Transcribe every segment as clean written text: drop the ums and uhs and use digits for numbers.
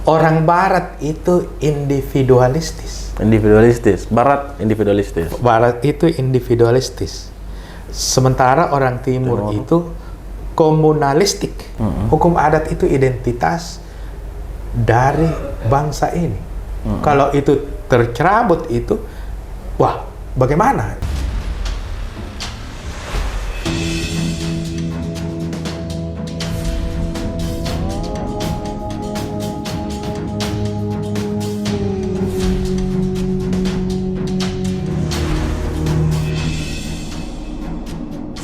Orang Barat itu individualistis. Individualistis. Barat individualistis. Barat itu individualistis. Sementara orang Timur itu komunalistik. Hukum adat itu identitas dari bangsa ini. Kalau itu tercerabut itu, wah, bagaimana?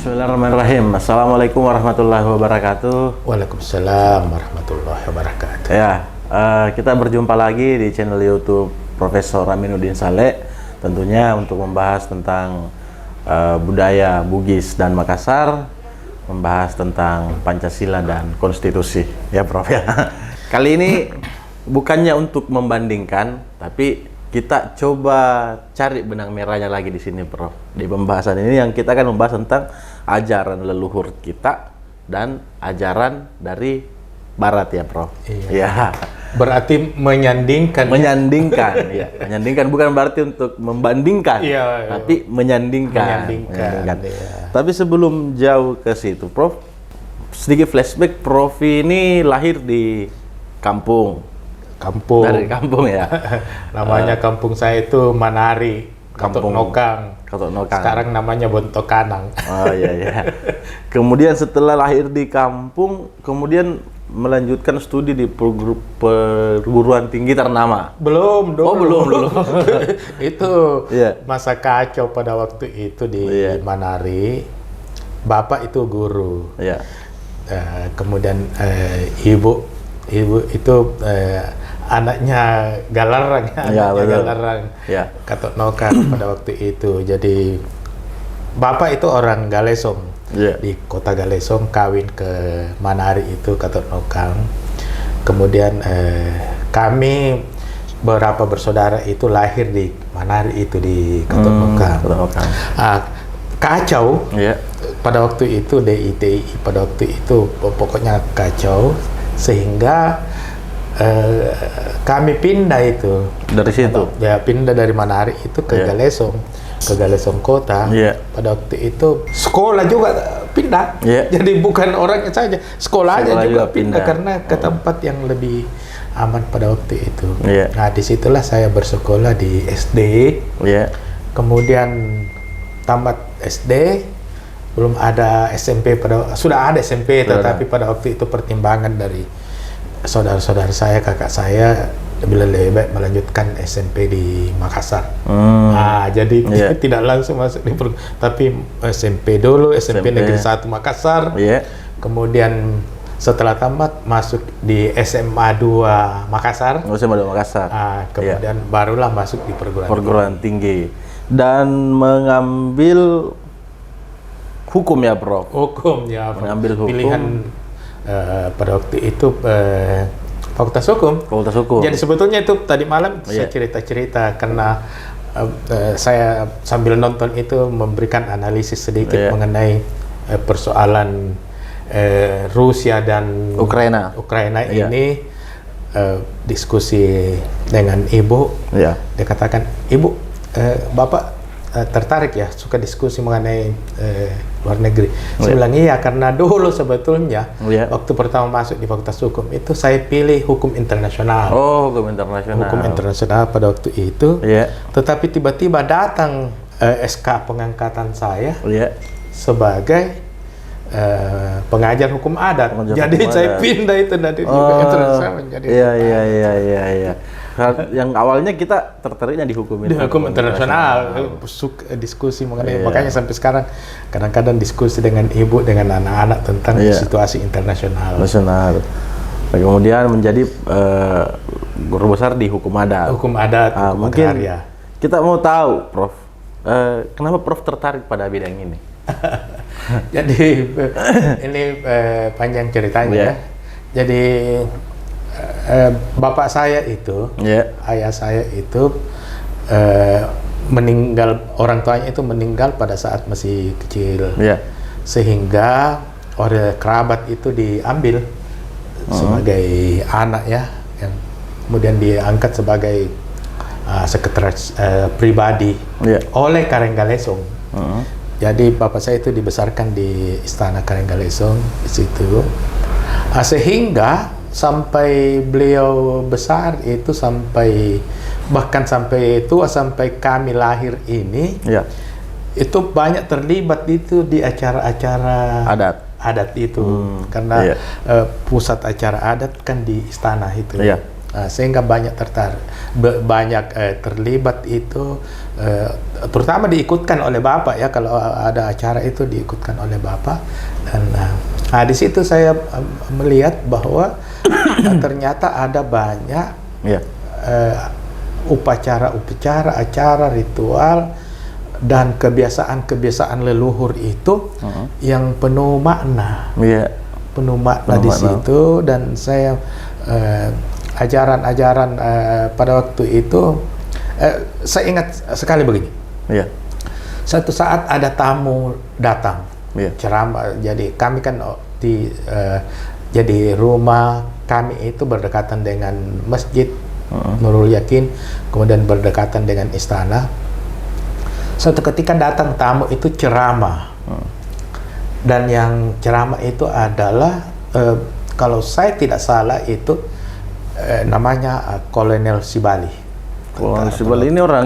Bismillahirrahmanirrahim. Assalamualaikum warahmatullahi wabarakatuh. Waalaikumsalam warahmatullahi wabarakatuh. Ya, kita berjumpa lagi di channel YouTube Profesor Aminuddin Saleh. Tentunya untuk membahas tentang budaya Bugis dan Makassar, membahas tentang Pancasila dan Konstitusi. Ya, Prof ya. Kali ini bukannya untuk membandingkan, tapi kita coba cari benang merahnya lagi di sini, Prof. Di pembahasan ini yang kita akan membahas tentang ajaran leluhur kita dan ajaran dari Barat ya, Prof. Iya. Ya. Berarti menyandingkan. Menyandingkan, ya. Menyandingkan bukan berarti untuk membandingkan, iya, tapi menyandingkan. Menyandingkan. Iya. Tapi sebelum jauh ke situ, Prof, sedikit flashback. Prof ini lahir di kampung. Dari kampung ya. Namanya kampung saya itu Manari, Katok Nokang. Sekarang namanya Bontokanang. Oh iya ya. Kemudian setelah lahir di kampung, kemudian melanjutkan studi di perguruan tinggi ternama. Belum dong. Oh belum. Itu yeah. Masa kacau pada waktu itu di Manari. Bapak itu guru. Yeah. Kemudian ibu itu anaknya Galarang, Galarang, Katok Nokang pada waktu itu. Jadi bapak itu orang Galesong, di kota Galesong, kawin ke Manari itu Katok Nokang. Kemudian kami beberapa bersaudara itu lahir di Manari itu di Katok Nokang. Kacau pada waktu itu DITI, pada waktu itu pokoknya kacau sehingga kami pindah itu dari situ. Ya, pindah dari Manari itu ke Galesong, ke Galesong kota. Pada waktu itu sekolah juga pindah. Jadi bukan orangnya saja, sekolahnya juga pindah karena ke tempat yang lebih aman pada waktu itu. Nah, disitulah saya bersekolah di SD. Kemudian tamat SD, belum ada SMP sudah ada SMP, tetapi pada waktu itu pertimbangan dari saudara-saudara saya, kakak saya lebih baik melanjutkan SMP di Makassar. Jadi tidak langsung masuk di tapi SMP dulu, SMP Negeri 1 Makassar. Kemudian setelah tamat masuk di SMA 2 Makassar. SMA 2 Makassar. Kemudian barulah masuk di perguruan tinggi dan mengambil hukum ya, Prof. Hukum ya, Prof. Mengambil hukum. Pilihan pada waktu itu Fakultas Hukum. Jadi sebetulnya itu tadi malam saya cerita-cerita karena saya sambil nonton itu memberikan analisis sedikit mengenai persoalan Rusia dan Ukraina ini. Diskusi dengan ibu, dia katakan, ibu, bapak tertarik ya, suka diskusi mengenai luar negeri. Saya bilang iya, karena dulu sebetulnya waktu pertama masuk di Fakultas Hukum itu saya pilih hukum internasional. Hukum internasional. Hukum internasional pada waktu itu. Tetapi tiba-tiba datang SK pengangkatan saya sebagai pengajar hukum adat. Saya pindah itu dari internasional menjadi Iya. Yang awalnya kita tertariknya di hukum internasional, diskusi mengenai makanya sampai sekarang kadang-kadang diskusi dengan ibu, dengan anak-anak tentang situasi internasional. Kemudian menjadi guru besar di hukum adat. Hukum mungkin agraria. Kita mau tahu, Prof, kenapa Prof tertarik pada bidang ini? Jadi ini panjang ceritanya. Jadi bapak saya itu, ayah saya itu meninggal, orang tuanya itu meninggal pada saat masih kecil, sehingga oleh kerabat itu diambil sebagai anak ya, yang kemudian diangkat sebagai sekretaris pribadi oleh Karenggalesong. Jadi bapak saya itu dibesarkan di Istana Karenggalesong di situ, sehingga sampai beliau besar itu bahkan sampai tua, sampai kami lahir ini, itu banyak terlibat itu di acara-acara adat itu, karena pusat acara adat kan di istana itu. Sehingga banyak terlibat itu, terutama diikutkan oleh bapak ya, kalau ada acara itu diikutkan oleh bapak. Dan di situ saya melihat bahwa ternyata ada banyak upacara-upacara, acara, ritual dan kebiasaan-kebiasaan leluhur itu yang penuh makna, penuh makna di situ. Dan saya ajaran-ajaran pada waktu itu, saya ingat sekali begini. Satu saat ada tamu datang, ceramah. Jadi kami kan jadi rumah kami itu berdekatan dengan masjid Nurul Yakin, kemudian berdekatan dengan istana. Suatu ketika datang tamu itu ceramah, dan yang ceramah itu adalah kalau saya tidak salah itu namanya Kolonel Sibali. Kolonel Sibali ini orang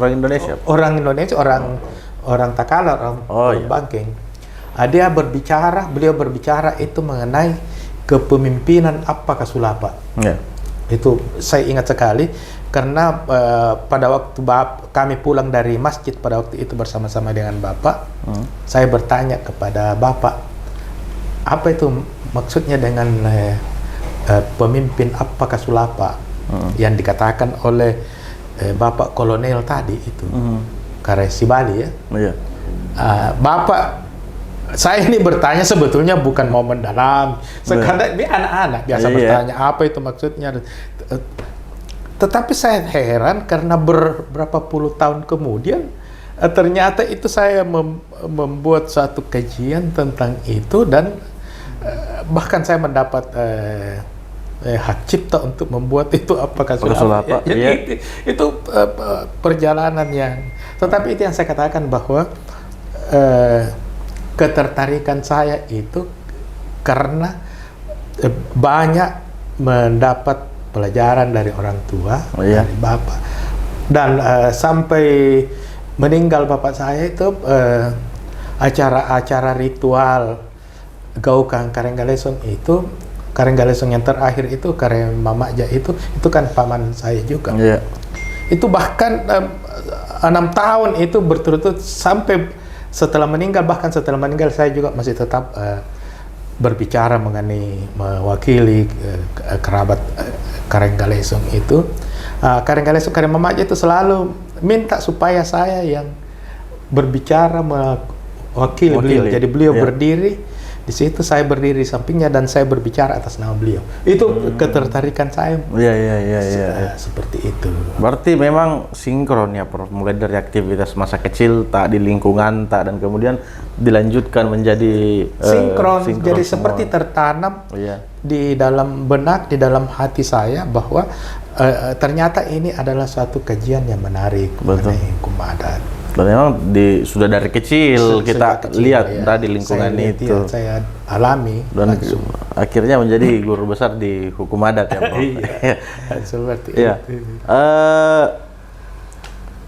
Indonesia? Orang Indonesia, orang Takala, orang Bangkeng. Beliau berbicara itu mengenai kepemimpinan Appa Kasulapa. Itu saya ingat sekali, karena pada waktu kami pulang dari masjid pada waktu itu bersama-sama dengan bapak, saya bertanya kepada bapak, apa itu maksudnya dengan pemimpin Appa Kasulapa yang dikatakan oleh bapak kolonel tadi itu, Kareng Sibali ya. Bapak, saya ini bertanya sebetulnya bukan mau mendalam, sekadar ini anak-anak biasa bertanya apa itu maksudnya. Tetapi saya heran karena beberapa puluh tahun kemudian ternyata itu saya membuat satu kajian tentang itu, dan bahkan saya mendapat hak cipta untuk membuat itu Appa Kasulapa. Itu perjalanan yang, tetapi itu yang saya katakan bahwa ketertarikan saya itu karena banyak mendapat pelajaran dari orang tua, dari bapak, dan sampai meninggal bapak saya itu acara-acara ritual Gaukang Karenggalesong itu, Karenggalesong yang terakhir itu Kareng Mamaja itu kan paman saya juga. Itu bahkan 6 tahun itu berturut-turut sampai setelah meninggal, bahkan setelah meninggal saya juga masih tetap berbicara mengenai mewakili kerabat Karenggalesong itu. Karenggalesong, Kareng Mamaja itu selalu minta supaya saya yang berbicara mewakili beliau. Jadi beliau berdiri di situ, saya berdiri di sampingnya dan saya berbicara atas nama beliau. Itu ketertarikan saya. Seperti itu. Berarti memang sinkron ya, Prof. Mulai dari aktivitas masa kecil, tak di lingkungan, tak, dan kemudian dilanjutkan menjadi sinkron. Jadi semua seperti tertanam di dalam benak, di dalam hati saya bahwa ternyata ini adalah suatu kajian yang menarik mengenai hukum adat. Dan memang sudah dari kecil kita lihat di lingkungan itu. Saya alami dan langsung. Akhirnya menjadi guru besar di hukum adat ya, Prof. Seperti itu.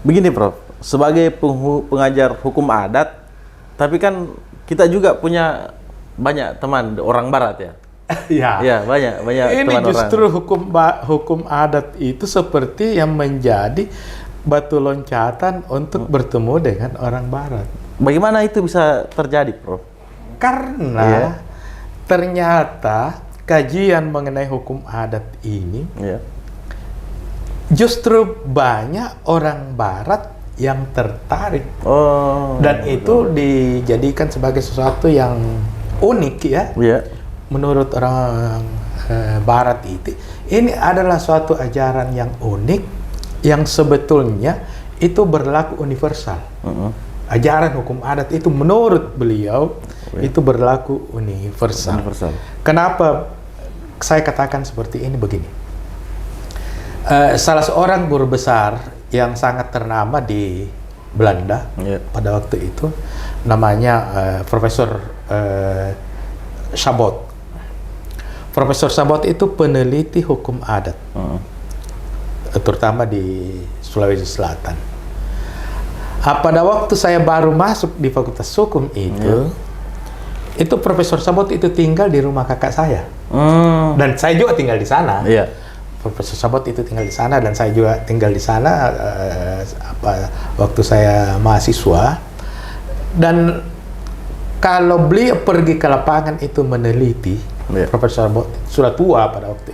Begini, Prof. Sebagai pengajar hukum adat, tapi kan kita juga punya banyak teman orang Barat ya. Banyak ini teman justru orang. Hukum adat itu seperti yang menjadi batu loncatan untuk bertemu dengan orang Barat. Bagaimana itu bisa terjadi, Prof? Karena ternyata kajian mengenai hukum adat ini justru banyak orang Barat yang tertarik. Dan itu dijadikan sebagai sesuatu yang unik ya. Menurut orang Barat ini adalah suatu ajaran yang unik, yang sebetulnya itu berlaku universal. Ajaran hukum adat itu menurut beliau itu berlaku universal. Kenapa saya katakan seperti ini? Begini, Salah seorang guru besar yang sangat ternama di Belanda pada waktu itu, namanya Profesor Chabot. Profesor Chabot itu peneliti hukum adat, terutama di Sulawesi Selatan. Pada waktu saya baru masuk di Fakultas Hukum itu Profesor Chabot itu tinggal di rumah kakak saya, dan saya juga tinggal di sana. Profesor Chabot itu tinggal di sana dan saya juga tinggal di sana waktu saya mahasiswa. Dan kalau beliau pergi ke lapangan itu meneliti, Profesor Chabot sudah tua pada waktu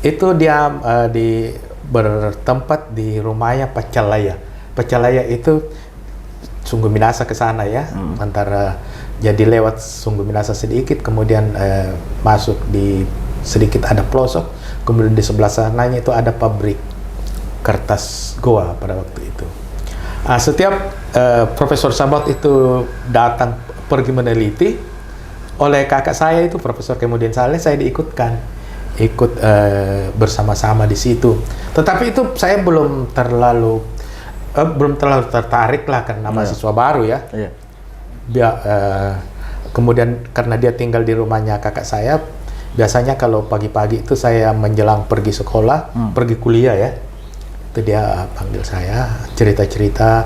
itu dia bertempat di rumahnya Pacalaya. Pacalaya itu Sungguh Minasa ke sana ya, antara jadi lewat Sungguh Minasa sedikit, kemudian masuk di sedikit ada pelosok, kemudian di sebelah sananya itu ada pabrik kertas Goa pada waktu itu. Setiap Profesor Chabot itu datang pergi meneliti, oleh kakak saya itu Profesor Kemudian Saleh, saya ikut bersama-sama di situ. Tetapi itu saya belum terlalu tertarik lah karena mahasiswa baru ya. Kemudian karena dia tinggal di rumahnya kakak saya, biasanya kalau pagi-pagi itu saya menjelang pergi sekolah, pergi kuliah ya, itu dia panggil saya, cerita-cerita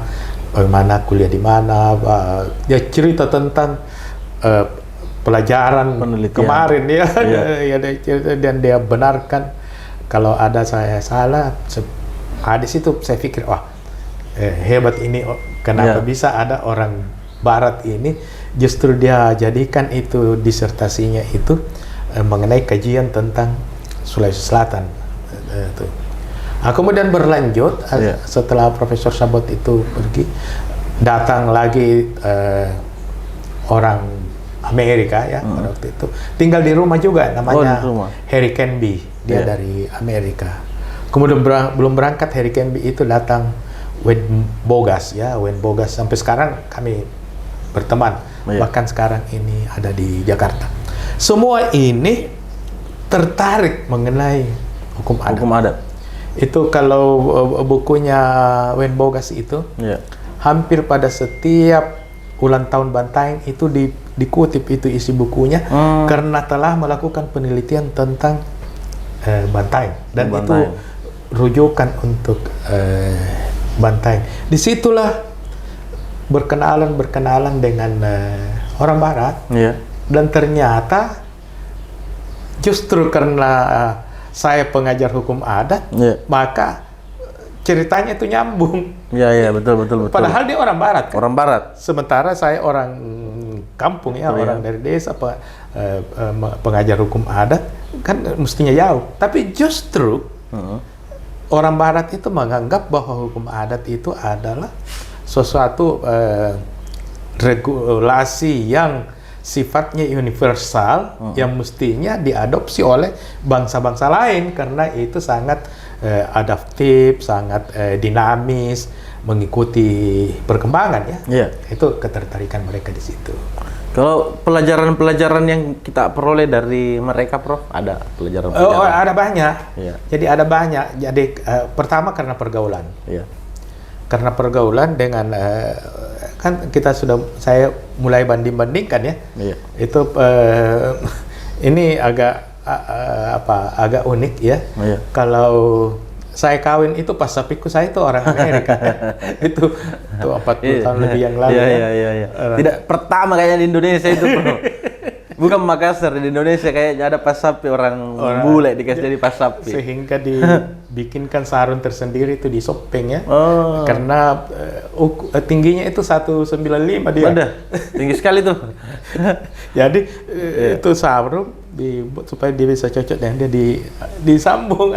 bagaimana kuliah di mana, dia cerita tentang pelajaran penelitian kemarin ya, dan dia benarkan kalau ada saya salah. Di situ saya pikir, wah hebat ini, kenapa bisa ada orang Barat ini justru dia jadikan itu disertasinya itu mengenai kajian tentang Sulawesi Selatan. Kemudian berlanjut setelah Profesor Chabot itu pergi, datang lagi orang Amerika ya pada waktu itu, tinggal di rumah juga, namanya Harry Canby, dia dari Amerika. Kemudian belum berangkat Harry Canby itu datang Wayne Bogas ya, Wayne Bogas sampai sekarang kami berteman, bahkan sekarang ini ada di Jakarta. Semua ini tertarik mengenai hukum adat. Itu kalau bukunya Wayne Bogas itu hampir pada setiap ulang tahun Bantaeng itu dikutip itu isi bukunya, karena telah melakukan penelitian tentang Bantaeng, dan itu rujukan untuk Bantaeng. Disitulah berkenalan dengan orang Barat, dan ternyata justru karena saya pengajar hukum adat, maka ceritanya itu nyambung. Betul. Padahal dia orang Barat. Orang Barat. Sementara saya orang kampung ya, orang dari desa, pengajar hukum adat, kan mestinya jauh. Tapi justru orang Barat itu menganggap bahwa hukum adat itu adalah sesuatu regulasi yang sifatnya universal, yang mestinya diadopsi oleh bangsa-bangsa lain karena itu sangat adaptif, sangat dinamis, mengikuti perkembangan ya. Itu ketertarikan mereka di situ. Kalau pelajaran-pelajaran yang kita peroleh dari mereka, Prof, ada pelajaran-pelajaran? Ada banyak. Jadi ada banyak. Jadi pertama karena pergaulan. Karena pergaulan dengan kan saya mulai banding-bandingkan ya. Itu ini agak unik ya. Kalau saya kawin itu pas sapiku saya itu orang Amerika. itu 40 tahun lebih yang lalu. Tidak pertama kayaknya di Indonesia itu, Bro. Bukan Makassar, di Indonesia kayaknya ada pasapi, orang bule dikasih jadi pasapi. Sehingga dibikinkan sarun tersendiri itu di Sopeng ya. Karena tingginya itu 195 dia. Wadah, tinggi sekali tuh. Jadi itu sarung dibuat supaya dia bisa cocok dan dia disambung.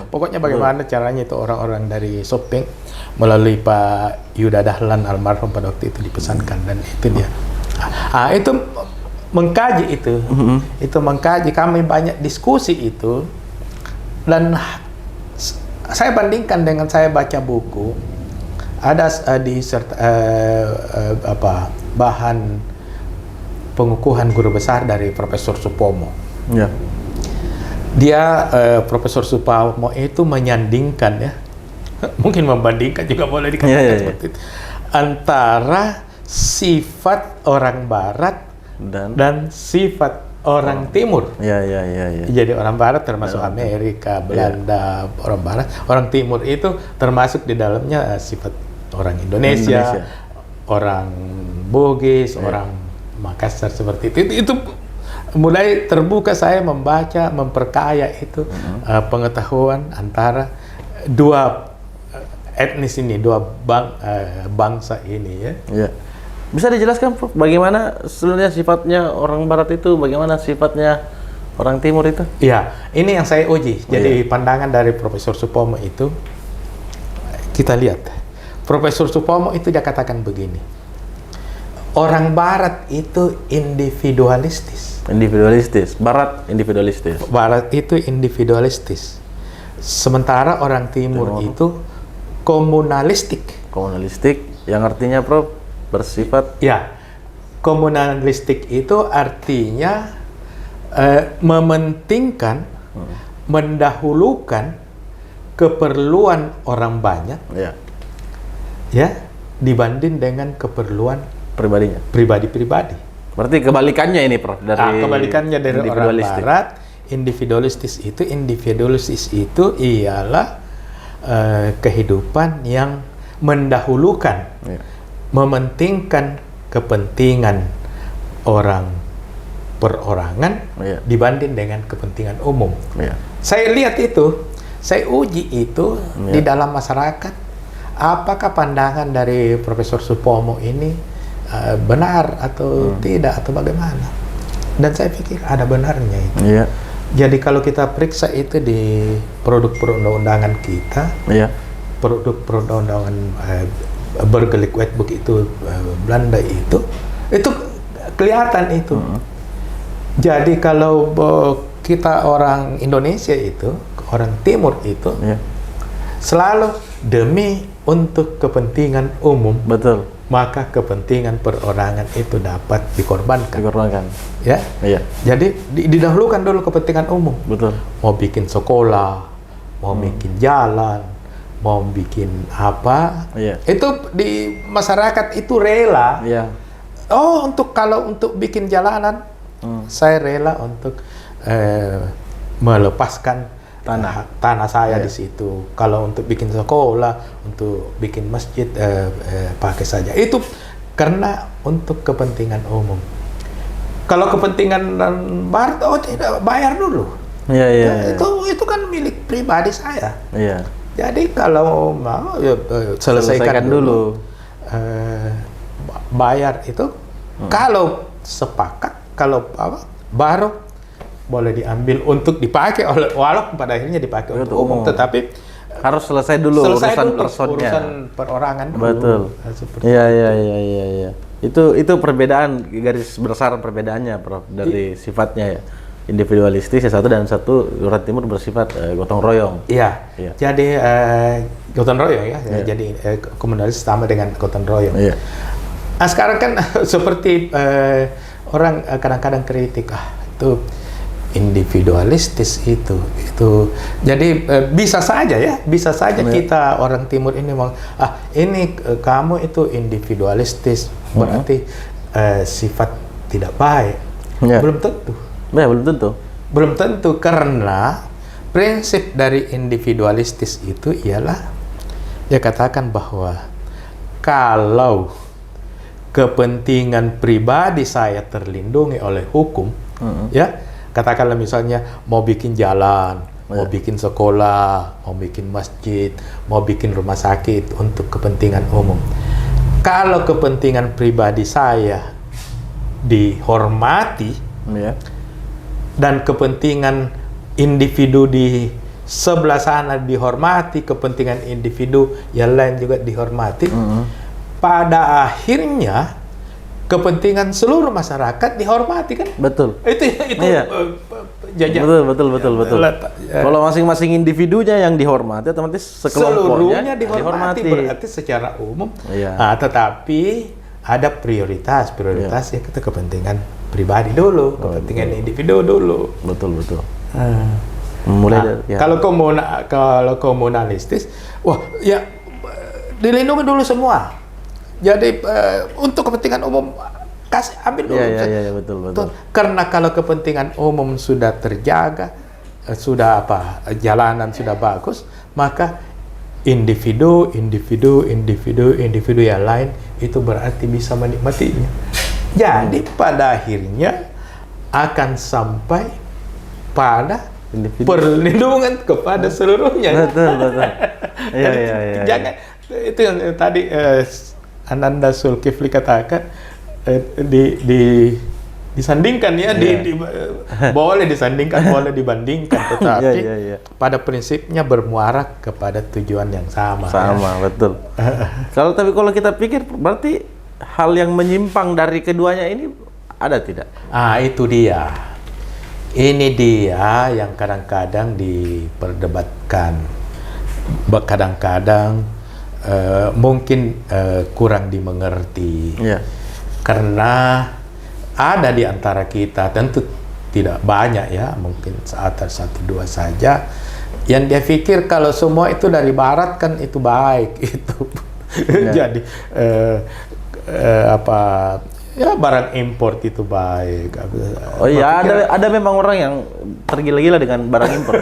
Pokoknya bagaimana caranya itu orang-orang dari Sopeng melalui Pak Yuda Dahlan almarhum pada waktu itu dipesankan, dan itu dia. Itu mengkaji itu mengkaji, kami banyak diskusi itu, dan saya bandingkan dengan saya baca buku, ada bahan pengukuhan guru besar dari Profesor Supomo. Dia Profesor Supomo itu menyandingkan ya, mungkin membandingkan juga boleh dikatakan seperti itu, antara sifat orang Barat dan sifat orang Timur. Jadi orang Barat termasuk Amerika, Belanda, orang Barat, orang Timur itu termasuk di dalamnya sifat orang Indonesia, orang Bugis, orang Makassar seperti itu. Itu mulai terbuka saya membaca, memperkaya itu pengetahuan antara dua etnis ini, dua bangsa ini ya. Bisa dijelaskan, Prof, bagaimana sebenarnya sifatnya orang Barat itu, bagaimana sifatnya orang Timur itu? Ya, ini yang saya uji. Jadi pandangan dari Profesor Supomo itu, kita lihat. Profesor Supomo itu dia katakan begini, orang Barat itu individualistis. Barat individualistis. Barat itu individualistis. Sementara orang Timur itu komunalistik. Komunalistik, yang artinya, Prof, bersifat? Ya, komunalistik itu artinya mementingkan, mendahulukan keperluan orang banyak, ya, dibanding dengan keperluan pribadi-pribadi. Berarti kebalikannya ini, Prof, dari kebalikannya dari orang Barat. Individualistis itu ialah kehidupan yang mendahulukan, mementingkan kepentingan orang perorangan dibanding dengan kepentingan umum. Saya lihat itu, saya uji itu di dalam masyarakat. Apakah pandangan dari Profesor Supomo ini benar atau tidak, atau bagaimana? Dan saya pikir ada benarnya itu. Jadi kalau kita periksa itu di produk perundang-undangan kita, produk perundang-undangan Burgerlijk Wetboek itu Belanda itu kelihatan itu. Jadi kalau kita orang Indonesia itu, orang Timur itu selalu demi untuk kepentingan umum. Betul. Maka kepentingan perorangan itu dapat dikorbankan. Ya. Jadi didahulukan dulu kepentingan umum. Betul. Mau bikin sekolah, mau bikin jalan, mau bikin apa, itu di masyarakat itu rela. Oh, kalau untuk bikin jalanan, saya rela untuk melepaskan tanah saya di situ. Kalau untuk bikin sekolah, untuk bikin masjid, pakai saja. Itu karena untuk kepentingan umum. Kalau kepentingan Barat, tidak, bayar dulu. Itu kan milik pribadi saya. Jadi kalau mau selesaikan dulu. Bayar itu. Kalau sepakat, kalau baru boleh diambil untuk dipakai oleh, walaupun pada akhirnya dipakai untuk umum, tetapi harus selesai dulu urusan perorangan dulu. Betul. Iya. Itu perbedaan, garis besar perbedaannya, Prof, dari sifatnya ya. Individualistis yang satu, dan satu orang Timur bersifat gotong royong. Jadi gotong royong ya. Jadi komunalis sama dengan gotong royong. Nah, sekarang kan seperti orang kadang-kadang kritik, itu individualistis itu. Jadi bisa saja kita orang Timur ini mau ini kamu itu individualistis, berarti sifat tidak baik. Belum tentu, karena prinsip dari individualistis itu ialah dia katakan bahwa kalau kepentingan pribadi saya terlindungi oleh hukum, ya, katakanlah misalnya mau bikin jalan, mau bikin sekolah, mau bikin masjid, mau bikin rumah sakit untuk kepentingan umum. Kalau kepentingan pribadi saya dihormati, dan kepentingan individu di sebelah sana dihormati, kepentingan individu yang lain juga dihormati, pada akhirnya kepentingan seluruh masyarakat dihormati, kan? Betul. Itu jajak. Betul. Kalau masing-masing individunya yang dihormati, otomatis seluruhnya dihormati. Berarti secara umum. Nah, tetapi ada prioritas ya, kita kepentingan pribadi dulu, kepentingan individu dulu. Betul. Kalau komunalistis, wah ya dilindungi dulu semua. Jadi untuk kepentingan umum ambil dulu. Iya, betul. Karena kalau kepentingan umum sudah terjaga, sudah jalanan sudah bagus, maka individu yang lain itu berarti bisa menikmatinya. Jadi pada akhirnya akan sampai pada perlindungan kepada seluruhnya. Betul. Iya. Jangan itu yang tadi Ananda Zulkifli katakan disandingkan ya, boleh disandingkan, boleh dibandingkan, tetapi pada prinsipnya bermuara kepada tujuan yang sama. Betul. Kalau kita pikir berarti hal yang menyimpang dari keduanya ini ada tidak? Itu dia. Ini dia yang kadang-kadang diperdebatkan. Kadang-kadang mungkin kurang dimengerti. Karena ada di antara kita, tentu tidak banyak ya, mungkin satu dua saja, yang dia pikir kalau semua itu dari barat kan itu baik itu. Jadi barang import itu baik. Ada memang orang yang tergila-gila dengan barang impor.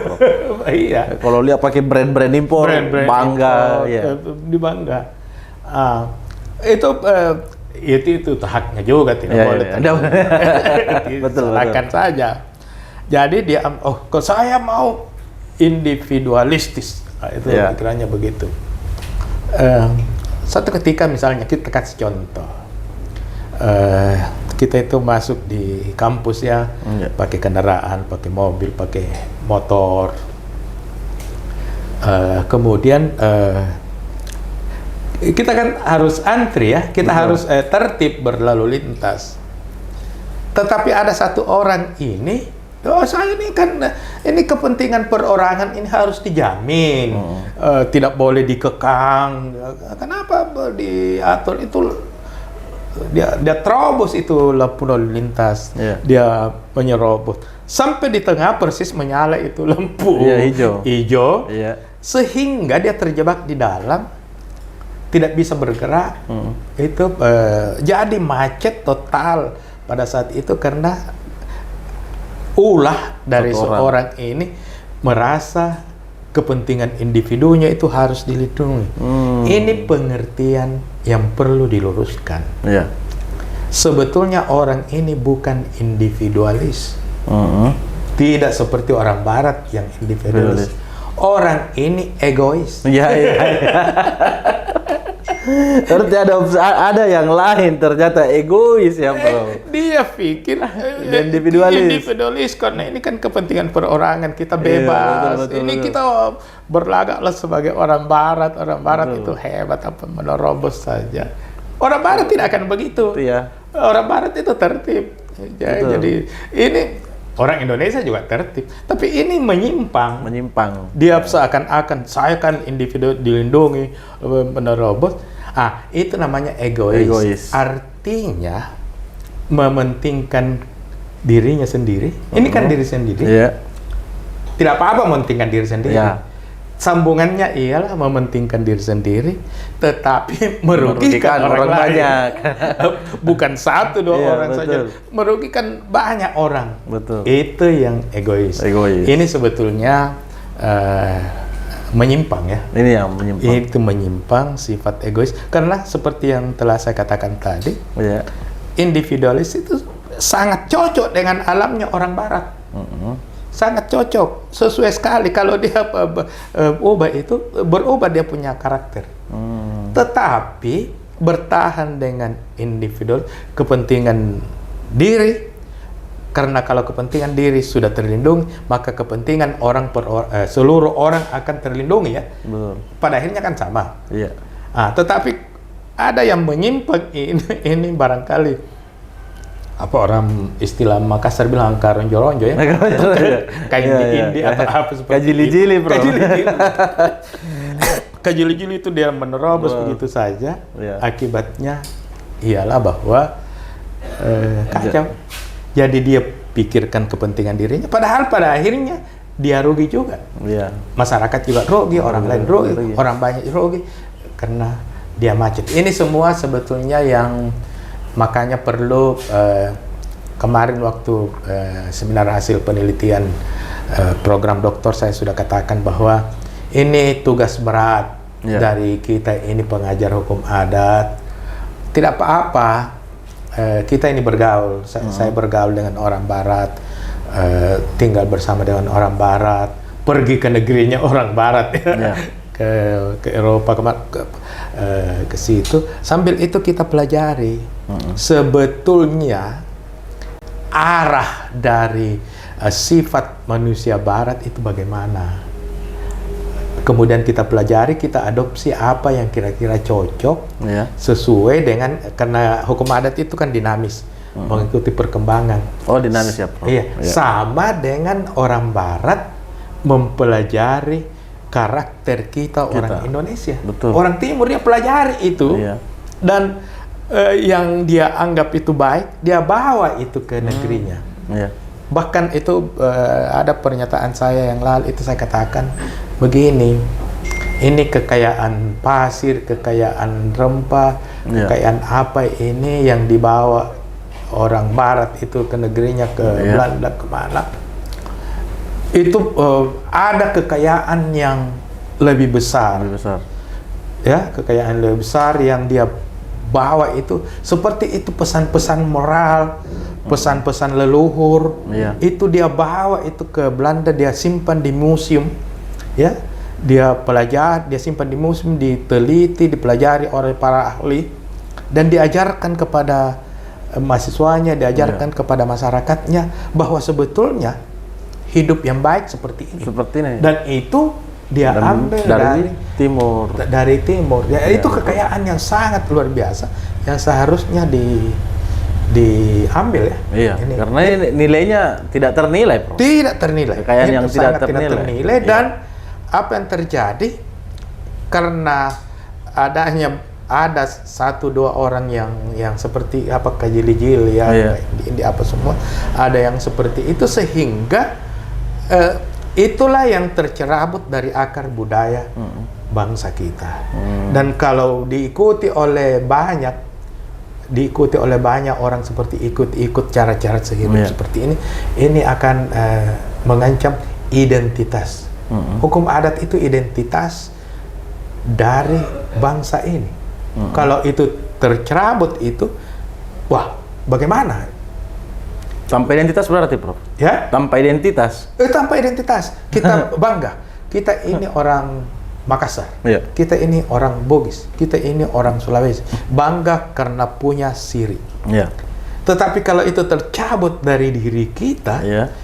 Iya. Kalau lihat pakai brand impor, bangga. Dibangga. Itu haknya juga, tidak boleh. Betul. Saja. Jadi dia, kalau saya mau individualistis, itu pikirannya begitu. Satu ketika misalnya kita kasih contoh, kita itu masuk di kampus ya, pakai kendaraan, pakai mobil, pakai motor, kemudian kita kan harus antri ya, kita harus tertib berlalu lintas. Tetapi ada satu orang ini, saya ini kan ini kepentingan perorangan ini harus dijamin, tidak boleh dikekang. Kenapa diatur itu? Dia terobos itu lampu lalu lintas, dia menyerobos sampai di tengah persis menyala itu lampu hijau, sehingga dia terjebak di dalam. Tidak bisa bergerak, itu jadi macet total pada saat itu karena ulah dari seorang ini merasa kepentingan individunya itu harus dilindungi. Ini pengertian yang perlu diluruskan. Sebetulnya orang ini bukan individualis, tidak seperti orang Barat yang individualis. Orang ini egois. Ternyata ada yang lain, ternyata egois ya bro. Dia pikir individualis karena ini kan kepentingan perorangan, kita bebas. Betul. Kita berlagaklah sebagai orang Barat. Orang Barat itu hebat, menerobos saja. Orang Barat tidak akan begitu. Orang Barat itu tertib. Jadi ini orang Indonesia juga tertib, tapi ini menyimpang. Dia seakan-akan saya kan individu dilindungi, menerobos. Itu namanya egois. Artinya mementingkan dirinya sendiri. Ini kan diri sendiri. Tidak apa-apa mementingkan diri sendiri. Sambungannya ialah mementingkan diri sendiri, tetapi merugikan orang banyak. Bukan satu dua orang saja, merugikan banyak orang. Itu yang egois. Ini sebetulnya menyimpang ya. Ini yang menyimpang. Itu menyimpang sifat egois karena seperti yang telah saya katakan tadi, individualis itu sangat cocok dengan alamnya orang Barat. Sangat cocok, sesuai sekali. Kalau dia berubah dia punya karakter. Tetapi bertahan dengan individu, kepentingan diri, karena kalau kepentingan diri sudah terlindungi, maka kepentingan seluruh orang akan terlindungi ya. Pada akhirnya kan sama. Tetapi ada yang menyimpang ini barangkali orang istilah Makassar bilang karonjo-ronjo ya. Kayak atau apa seperti kajili-jili bro. Kajili-jili itu dia menerobos begitu saja. Akibatnya ialah bahwa kacau. Jadi dia pikirkan kepentingan dirinya, padahal pada akhirnya dia rugi juga. Iya. Masyarakat juga rugi, orang lain rugi, orang banyak rugi karena dia macet. Ini semua sebetulnya yang makanya perlu kemarin waktu seminar hasil penelitian program doktor saya sudah katakan bahwa ini tugas berat dari kita ini pengajar hukum adat. Tidak apa-apa, kita ini bergaul. Saya bergaul dengan orang Barat, tinggal bersama dengan orang Barat, pergi ke negerinya orang Barat, ke Eropa, ke situ. Sambil itu kita pelajari sebetulnya arah dari sifat manusia Barat itu bagaimana. Kemudian kita pelajari, kita adopsi apa yang kira-kira cocok sesuai dengan, karena hukum adat itu kan dinamis, mengikuti perkembangan. Oh, dinamis ya, Prof? Iya, sama dengan orang Barat mempelajari karakter kita orang Indonesia. Betul. Orang Timur dia pelajari itu, dan yang dia anggap itu baik, dia bawa itu ke negerinya. Bahkan itu ada pernyataan saya yang lalu itu saya katakan begini, ini kekayaan pasir, kekayaan rempah, kekayaan apa ini yang dibawa orang Barat itu ke negerinya, ke Belanda, kemana, itu ada kekayaan yang lebih besar. Ya, kekayaan lebih besar yang dia bawa itu, seperti itu pesan-pesan moral, pesan-pesan leluhur, itu dia bawa itu ke Belanda, dia simpan di museum, ya, dia pelajari, dia simpan di museum, diteliti, dipelajari oleh para ahli, dan diajarkan kepada mahasiswanya, diajarkan kepada masyarakatnya bahwa sebetulnya hidup yang baik seperti ini. Dan itu dia ambil dari timur. Dari timur. Ya, itu kekayaan yang sangat luar biasa yang seharusnya diambil ya. Iya. Ini, karena nilainya tidak ternilai, Prof. Tidak ternilai. Kekayaan yang tidak ternilai. Dan apa yang terjadi karena ada satu dua orang yang seperti apa kajili-jil ya, di apa semua, ada yang seperti itu sehingga itulah yang tercerabut dari akar budaya bangsa kita. Dan kalau diikuti oleh banyak orang seperti ikut cara-cara sehidup seperti ini akan mengancam identitas. Hukum adat itu identitas dari bangsa ini. Kalau itu tercerabut itu, wah, bagaimana? Tanpa identitas berarti, Prof? Ya? Tanpa identitas? Tanpa identitas. Kita bangga. Kita ini orang Makassar. Kita ini orang Bugis. Kita ini orang Sulawesi. Bangga karena punya siri. Tetapi kalau itu tercabut dari diri kita,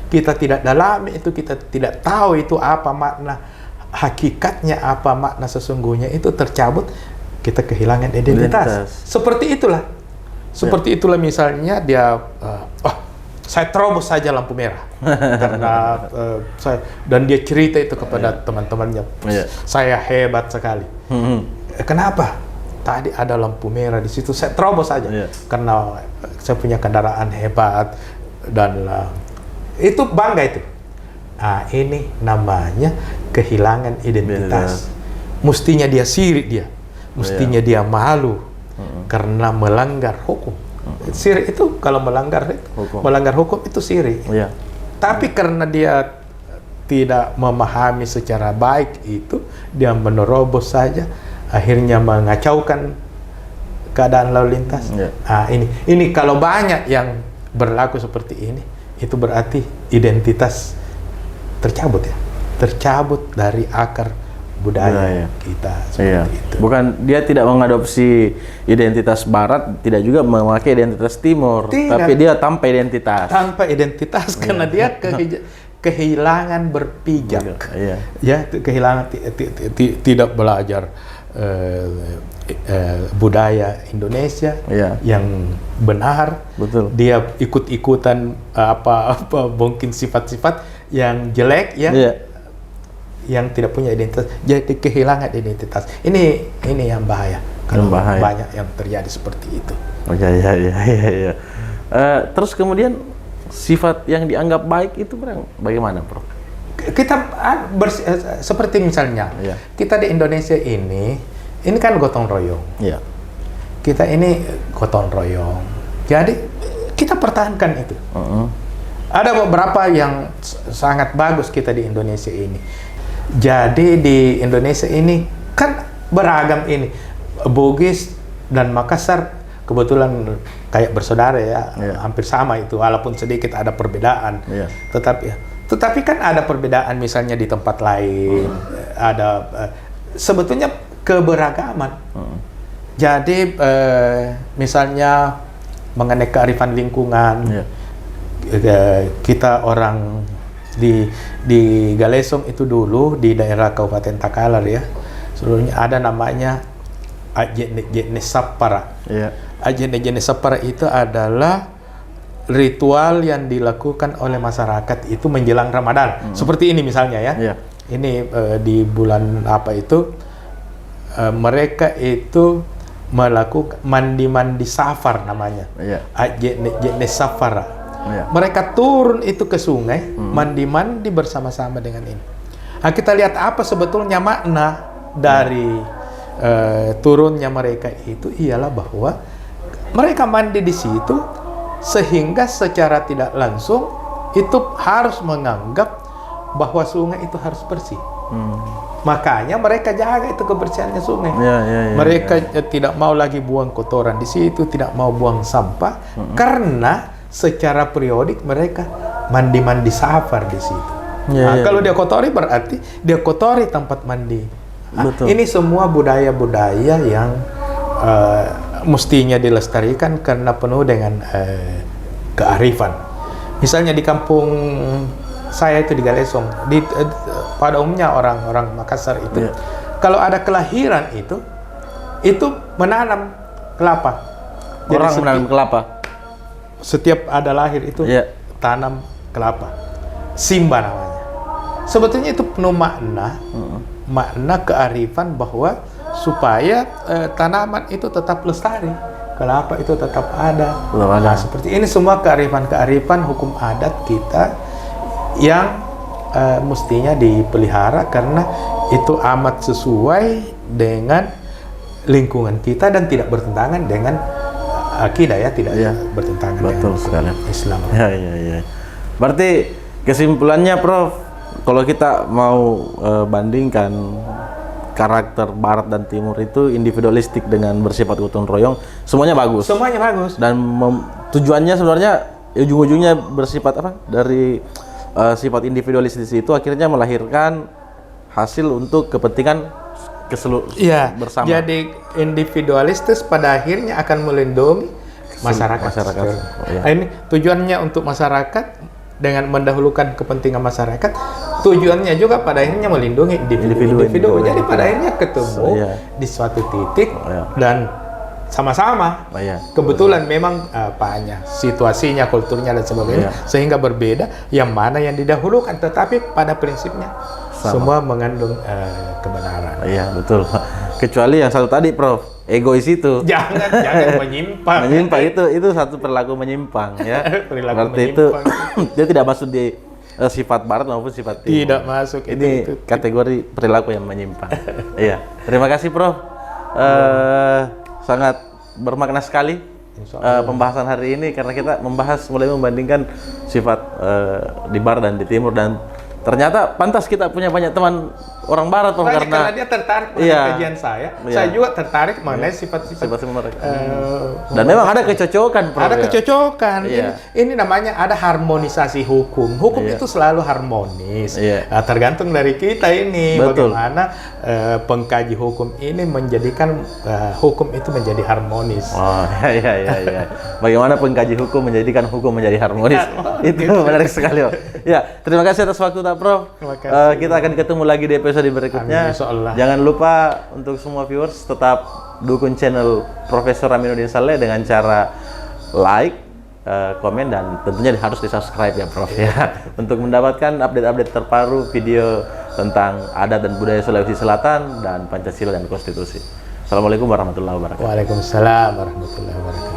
kita tidak dalami itu, kita tidak tahu itu apa makna hakikatnya, apa makna sesungguhnya, itu tercabut, kita kehilangan identitas. Seperti itulah. Seperti itulah misalnya dia, saya terobos saja lampu merah karena dan dia cerita itu kepada teman-temannya, saya hebat sekali. Kenapa? Tadi ada lampu merah di situ, saya terobos saja karena saya punya kendaraan hebat dan itu bangga itu. Nah, ini namanya kehilangan identitas. Mestinya dia sirik dia, mestinya dia malu karena melanggar hukum. Sirik itu kalau melanggar hukum itu sirik. Tapi karena dia tidak memahami secara baik itu, dia menerobos saja, akhirnya mengacaukan keadaan lalu lintas. Nah, ini kalau banyak yang berlaku seperti ini, itu berarti identitas tercabut ya, tercabut dari akar budaya kita seperti itu. Bukan, dia tidak mengadopsi identitas Barat, tidak juga memakai identitas Timur, tapi dia tanpa identitas. Tanpa identitas karena dia kehilangan berpijak, ya, kehilangan tidak belajar budaya Indonesia yang benar. Betul. Dia ikut-ikutan apa mungkin sifat-sifat yang jelek ya. Yang tidak punya identitas, jadi kehilangan identitas. Ini yang bahaya. Kalau banyak yang terjadi seperti itu. Terus kemudian sifat yang dianggap baik itu bagaimana, Prof? kita seperti misalnya kita di Indonesia ini kan gotong royong. Kita ini gotong royong. Jadi kita pertahankan itu. Ada beberapa yang sangat bagus kita di Indonesia ini. Jadi di Indonesia ini kan beragam ini. Bugis dan Makassar kebetulan kayak bersaudara ya, hampir sama itu, walaupun sedikit ada perbedaan. Tetapi kan ada perbedaan misalnya di tempat lain, ada sebetulnya keberagaman. Jadi misalnya mengenai kearifan lingkungan, kita orang di Galesong itu dulu di daerah Kabupaten Takalar ya, seluruhnya ada namanya Ajene Sapara. Ajene Sapara itu adalah ritual yang dilakukan oleh masyarakat itu menjelang Ramadan. Seperti ini misalnya ya. Ini di bulan apa itu mereka itu melakukan mandi safar namanya. Ajene Safara. Mereka turun itu ke sungai, mandi bersama-sama dengan ini. Nah, kita lihat apa sebetulnya makna dari turunnya mereka itu ialah bahwa mereka mandi di situ sehingga secara tidak langsung itu harus menganggap bahwa sungai itu harus bersih. Makanya mereka jaga itu kebersihannya sungai. Mereka tidak mau lagi buang kotoran di situ, tidak mau buang sampah, karena secara periodik mereka mandi safar di situ. Kalau dia kotori berarti dia kotori tempat mandi. Ini semua budaya-budaya yang mestinya dilestarikan karena penuh dengan kearifan. Misalnya di kampung saya itu di Galesong, pada umumnya orang Makassar itu, kalau ada kelahiran itu menanam kelapa. Orang menanam kelapa. Setiap ada lahir itu tanam kelapa. Simba namanya. Sebetulnya itu penuh makna kearifan bahwa supaya tanaman itu tetap lestari, kelapa itu tetap ada. Nah, seperti ini semua kearifan hukum adat kita yang mestinya dipelihara karena itu amat sesuai dengan lingkungan kita dan tidak bertentangan dengan akidah ya, tidak bertentangan dengan Islam. Berarti kesimpulannya Prof, kalau kita mau bandingkan karakter Barat dan Timur itu individualistik dengan bersifat gotong royong, semuanya bagus. Semuanya bagus. Dan tujuannya sebenarnya ujung-ujungnya bersifat apa? Dari sifat individualistis itu akhirnya melahirkan hasil untuk kepentingan bersama. Jadi individualistis pada akhirnya akan melindungi masyarakat. Ini tujuannya untuk masyarakat dengan mendahulukan kepentingan masyarakat. Tujuannya juga pada akhirnya melindungi individu. Jadi pada akhirnya ketemu di suatu titik dan sama-sama. Kebetulan memang situasinya, kulturnya dan sebagainya sehingga berbeda yang mana yang didahulukan, tetapi pada prinsipnya semua mengandung kebenaran. Betul. Kecuali yang satu tadi Prof, egois itu. Jangan menyimpang. Itu satu perilaku menyimpang ya. Berarti itu dia tidak masuk di sifat Barat maupun sifat Timur. Tidak masuk. Ini kategori perilaku yang menyimpang. Terima kasih Prof. Sangat bermakna sekali pembahasan hari ini karena kita mulai membandingkan sifat di Barat dan di Timur, dan ternyata pantas kita punya banyak teman orang Barat karena dia tertarik dengan kajian saya juga tertarik mengenai sifat-sifat mereka. Dan memang ada kecocokan, Prof. Ada kecocokan. Ini namanya ada harmonisasi hukum. Hukum itu selalu harmonis. Nah, tergantung dari kita ini bagaimana pengkaji hukum ini menjadikan hukum itu menjadi harmonis. Bagaimana pengkaji hukum menjadikan hukum menjadi harmonis. Itu menarik sekali. Terima kasih atas waktu Prof. Kita akan ketemu lagi di episode berikutnya. Jangan lupa untuk semua viewers tetap dukung channel Profesor Aminuddin Saleh dengan cara like, komen, dan tentunya harus di-subscribe ya Prof ya. Untuk mendapatkan update-update terbaru video tentang adat dan budaya Sulawesi Selatan dan Pancasila dan Konstitusi. Assalamualaikum warahmatullahi wabarakatuh. Waalaikumsalam warahmatullahi wabarakatuh.